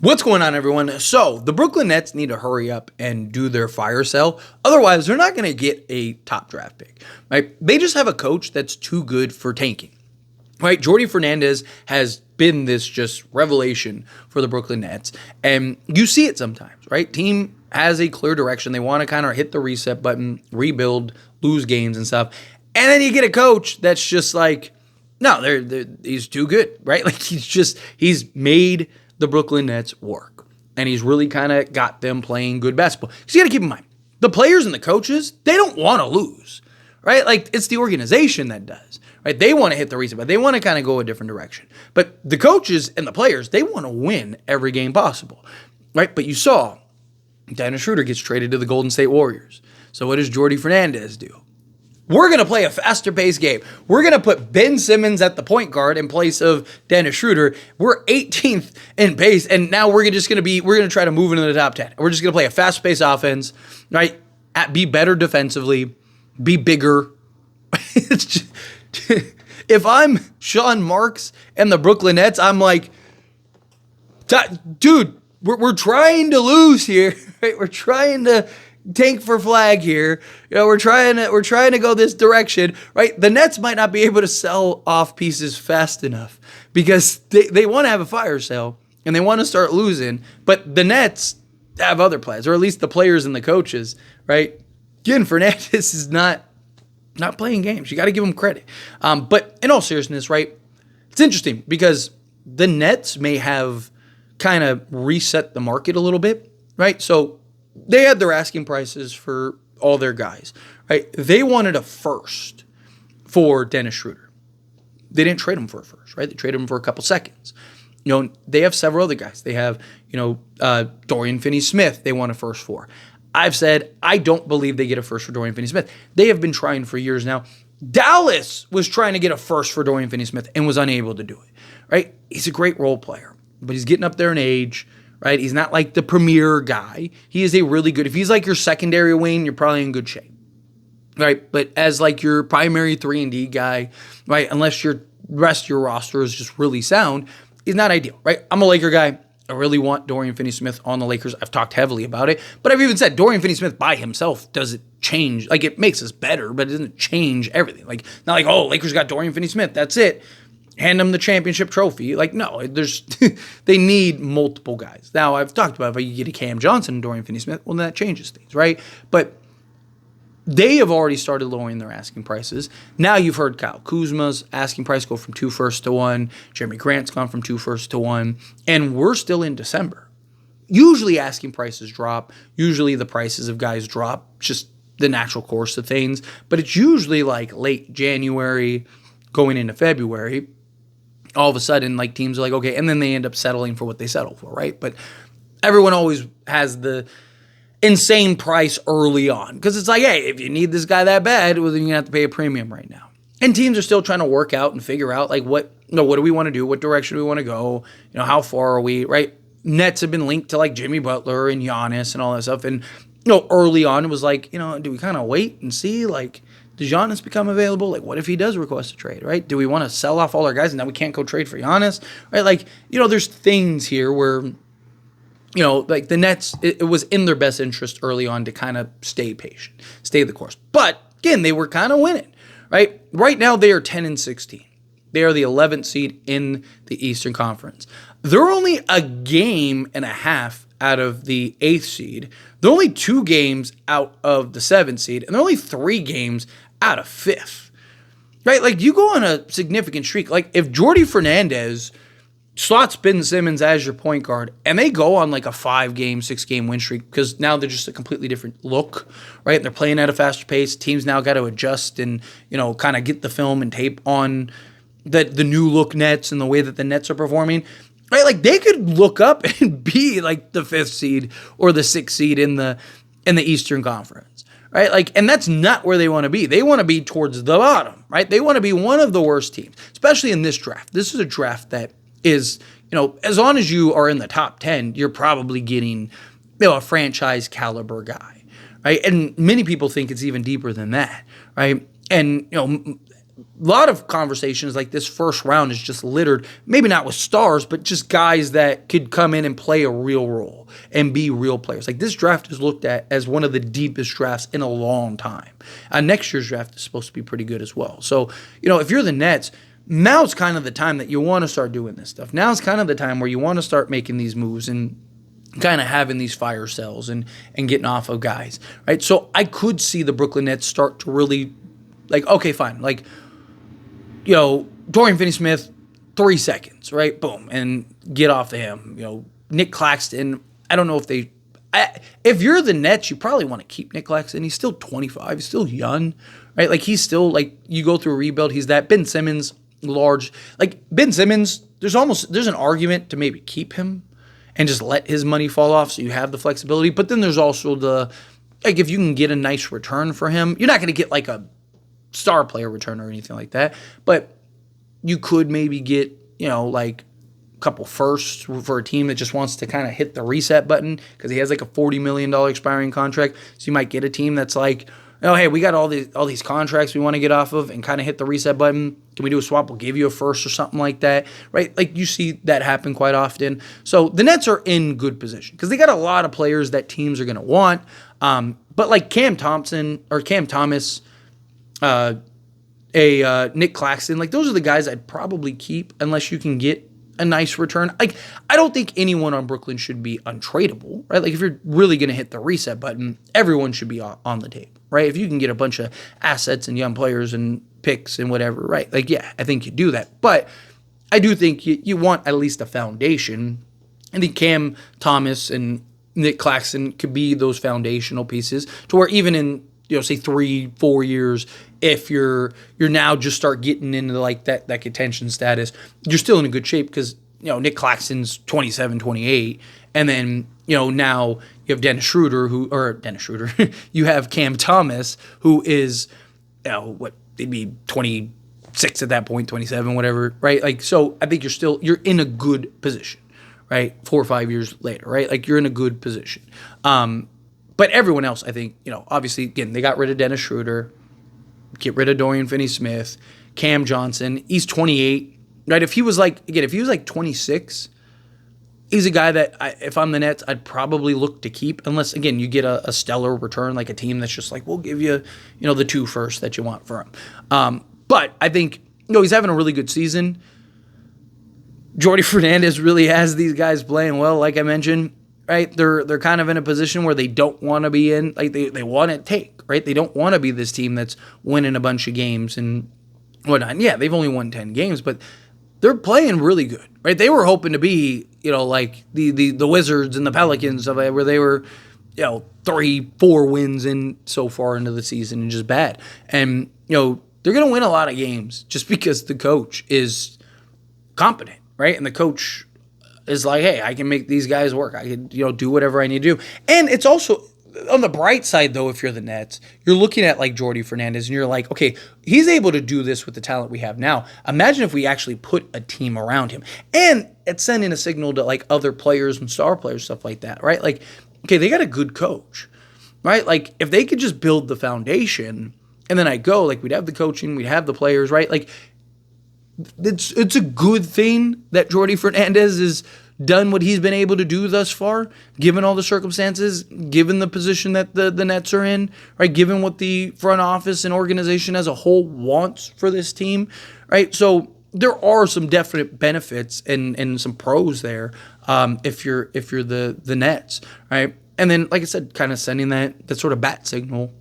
What's going on, everyone? So, the Brooklyn Nets need to hurry up and do their fire sale. Otherwise, they're not going to get a top draft pick, right? They just have a coach that's too good for tanking, right? Jordi Fernandez has been this just revelation for the Brooklyn Nets, and you see it sometimes, right? Team has a clear direction. They want to kind of hit the reset button, rebuild, lose games and stuff, and then you get a coach that's just like, no, he's too good, right? Like he's made the Brooklyn Nets work. And he's really kind of got them playing good basketball. Because you got to keep in mind, the players and the coaches, they don't want to lose, right? Like, it's the organization that does, right? They want to hit the reset, but they want to kind of go a different direction. But the coaches and the players, they want to win every game possible, right? But you saw Dennis Schroder gets traded to the Golden State Warriors. So what does Jordi Fernandez do? We're going to play a faster-paced game. We're going to put Ben Simmons at the point guard in place of Dennis Schroder. We're 18th in pace, and now we're going to try to move into the top 10. We're just going to play a fast-paced offense, right? Be better defensively, be bigger. If I'm Sean Marks and the Brooklyn Nets, I'm like, dude, we're trying to lose here, right? We're trying to tank for flag here. You know, we're trying to go this direction, right? The Nets might not be able to sell off pieces fast enough because they want to have a fire sale and they want to start losing, but the Nets have other plans, or at least the players and the coaches, right? Again, Fernandez is not playing games. You got to give him credit. But in all seriousness, right, it's interesting because the Nets may have kind of reset the market a little bit, right? So they had their asking prices for all their guys, right? They wanted a first for Dennis Schroder. They didn't trade him for a first, right? They traded him for a couple seconds. You know, they have several other guys. They have, Dorian Finney-Smith they want a first for. I've said I don't believe they get a first for Dorian Finney-Smith. They have been trying for years now. Dallas was trying to get a first for Dorian Finney-Smith and was unable to do it, right? He's a great role player, but he's getting up there in age, right? He's not like the premier guy. He is a really good, if he's like your secondary wing, you're probably in good shape, right? But as like your primary 3-and-D guy, right, unless your rest of your roster is just really sound, is not ideal, right? I'm a Laker guy. I really want Dorian Finney-Smith on the Lakers. I've talked heavily about it, but I've even said Dorian Finney-Smith by himself doesn't change. Like, it makes us better, but it doesn't change everything. Like, not like, oh, Lakers got Dorian Finney-Smith, that's it. Hand them the championship trophy. Like, no, they need multiple guys. Now, I've talked about if you get a Cam Johnson and Dorian Finney-Smith, well, then that changes things, right? But they have already started lowering their asking prices. Now you've heard Kyle Kuzma's asking price go from 2 firsts to 1. Jeremy Grant's gone from 2 firsts to 1. And we're still in December. Usually asking prices drop. Usually the prices of guys drop. Just the natural course of things. But it's usually like late January going into February. All of a sudden, like, teams are like, okay, and then they end up settling for what they settle for, right? But everyone always has the insane price early on because it's like, hey, if you need this guy that bad, well, then you're going to have to pay a premium right now. And teams are still trying to work out and figure out, like, what do we want to do? What direction do we want to go? How far are we, right? Nets have been linked to, like, Jimmy Butler and Giannis and all that stuff. And, early on it was like, do we kind of wait and see, like, does Giannis become available? Like, what if he does request a trade, right? Do we want to sell off all our guys and now we can't go trade for Giannis, right? Like, there's things here where, like the Nets, it was in their best interest early on to kind of stay patient, stay the course. But, again, they were kind of winning, right? Right now, they are 10-16. They are the 11th seed in the Eastern Conference. They're only a game and a half out of the 8th seed. They're only 2 games out of the 7th seed, and they're only 3 games out of 5th, right? Like, you go on a significant streak. Like, if Jordi Fernandez slots Ben Simmons as your point guard, and they go on like a 5-game, 6-game win streak because now they're just a completely different look, right? They're playing at a faster pace. Teams now got to adjust and, kind of get the film and tape on the new look Nets and the way that the Nets are performing. Right, like they could look up and be like the 5th seed or the 6th seed in the Eastern Conference, right? Like, and that's not where they want to be. They want to be towards the bottom, right? They want to be one of the worst teams, especially in this draft. This is a draft that is, as long as you are in the top 10, you're probably getting, a franchise caliber guy, right? And many people think it's even deeper than that, right? And lot of conversations like this first round is just littered, maybe not with stars, but just guys that could come in and play a real role and be real players. Like this draft is looked at as one of the deepest drafts in a long time. Next year's draft is supposed to be pretty good as well. So, if you're the Nets, now's kind of the time that you want to start doing this stuff. Now's kind of the time where you want to start making these moves and kind of having these fire sales and getting off of guys, right? So I could see the Brooklyn Nets start to really, okay, fine. Dorian Finney-Smith, 3 seconds, right? Boom, and get off of him. Nick Claxton, I don't know if you're the Nets, you probably want to keep Nick Claxton. He's still 25, he's still young, right? He's still, you go through a rebuild, he's that. Ben Simmons, large. Ben Simmons, there's an argument to maybe keep him and just let his money fall off so you have the flexibility. But then there's also if you can get a nice return for him, you're not going to get a star player return or anything like that, but you could maybe get, a couple firsts for a team that just wants to kind of hit the reset button because he has a $40 million expiring contract. So you might get a team that's hey, we got all these contracts we want to get off of and kind of hit the reset button. Can we do a swap? We'll give you a first or something like that, right? You see that happen quite often. So the Nets are in good position because they got a lot of players that teams are going to want. But Cam Thomas, Nick Claxton, those are the guys I'd probably keep unless you can get a nice return. I don't think anyone on Brooklyn should be untradeable, right? If you're really going to hit the reset button, everyone should be on the table, right? If you can get a bunch of assets and young players and picks and whatever, right? Yeah, I think you do that. But I do think you want at least a foundation. I think Cam Thomas and Nick Claxton could be those foundational pieces to where even in, say 3-4 years, if you're now just start getting into that contention status, you're still in a good shape because, Nick Claxton's 27, 28. And then, now you have Dennis Schroder you have Cam Thomas, who is, they'd be 26 at that point, 27, whatever, right? So I think you're in a good position, right? 4 or 5 years later, right? You're in a good position. But everyone else, I think, obviously, again, they got rid of Dennis Schroder, get rid of Dorian Finney-Smith, Cam Johnson. He's 28, right? If he was 26, he's a guy that, if I'm the Nets, I'd probably look to keep, unless, again, you get a stellar return, a team that's just we'll give you, the 2 first that you want for him. But I think, he's having a really good season. Jordi Fernandez really has these guys playing well, like I mentioned. Right, they're kind of in a position where they don't want to be in. They want to take, right? They don't want to be this team that's winning a bunch of games and whatnot. And yeah, they've only won 10 games, but they're playing really good, right? They were hoping to be, the Wizards and the Pelicans of where they were, 3-4 wins in so far into the season and just bad. And they're going to win a lot of games just because the coach is competent, right? And the coach is hey, I can make these guys work. I can, do whatever I need to do. And it's also, on the bright side, though, if you're the Nets, you're looking at Jordi Fernandez, and you're okay, he's able to do this with the talent we have now. Imagine if we actually put a team around him. And it's sending a signal to, other players and star players, stuff like that, right? Okay, they got a good coach, right? If they could just build the foundation, and then we'd have the coaching, we'd have the players, right? It's a good thing that Jordi Fernandez has done what he's been able to do thus far, given all the circumstances, given the position that the Nets are in, right? Given what the front office and organization as a whole wants for this team, right? So there are some definite benefits and some pros there if you're the Nets, right? And then, like I said, kind of sending that sort of bat signal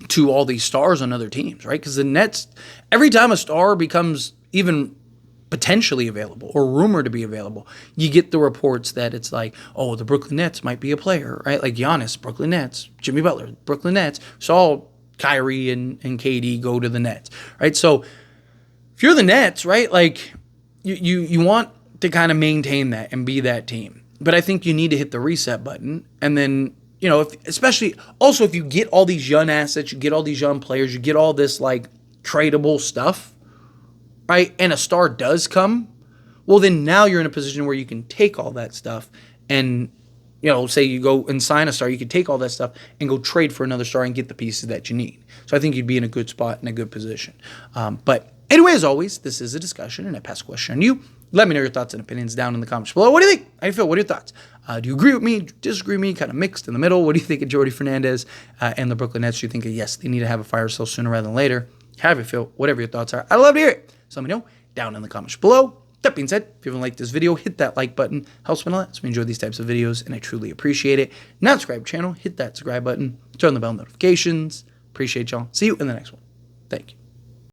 to all these stars on other teams, right? Because the Nets, every time a star becomes even potentially available or rumored to be available, you get the reports that it's oh, the Brooklyn Nets might be a player, right? Giannis, Brooklyn Nets, Jimmy Butler, Brooklyn Nets. Saw Kyrie and KD go to the Nets, right? So if you're the Nets, right, you want to kind of maintain that and be that team. But I think you need to hit the reset button, and then, especially also if you get all these young assets, you get all these young players, you get all this tradable stuff, right? And a star does come, well, then now you're in a position where you can take all that stuff and say you go and sign a star, you could take all that stuff and go trade for another star and get the pieces that you need. So I think you'd be in a good spot, in a good position. But anyway, as always, this is a discussion, and I pass a question on you. Let me know your thoughts and opinions down in the comments below. What do you think? How do you feel? What are your thoughts? Do you agree with me? Do you disagree with me? Kind of mixed in the middle. What do you think of Jordi Fernandez and the Brooklyn Nets? Do you think, yes, they need to have a fire sale sooner rather than later? How do you feel? Whatever your thoughts are, I'd love to hear it. So let me know down in the comments below. That being said, if you haven't liked this video, hit that like button. Helps me a lot. So we enjoy these types of videos, and I truly appreciate it. Not subscribe to the channel, hit that subscribe button. Turn on the bell notifications. Appreciate y'all. See you in the next one. Thank you.